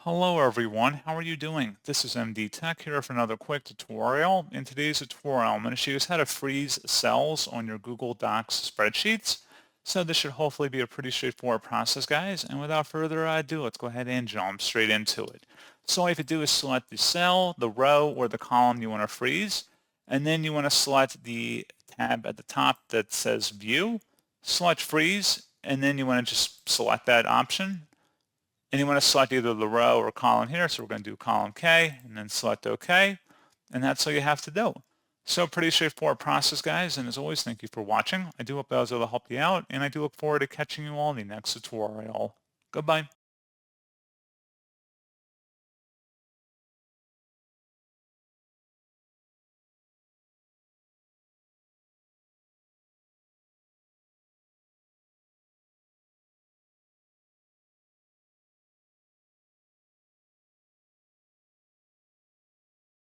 Hello everyone, how are you doing? This is MD Tech here for another quick tutorial. In today's tutorial, I'm going to show you how to freeze cells on your Google Docs spreadsheets. So this should hopefully be a pretty straightforward process, guys. And without further ado, let's go ahead and jump straight into it. So all you have to do is select the cell, the row, or the column you want to freeze. And then you want to select the tab at the top that says View, select Freeze, and then you want to just select that option. And you want to select either the row or column here. So we're going to do column K and then select OK. And that's all you have to do. So pretty straightforward process, guys. And as always, thank you for watching. I do hope I was able to help you out. And I do look forward to catching you all in the next tutorial. Goodbye.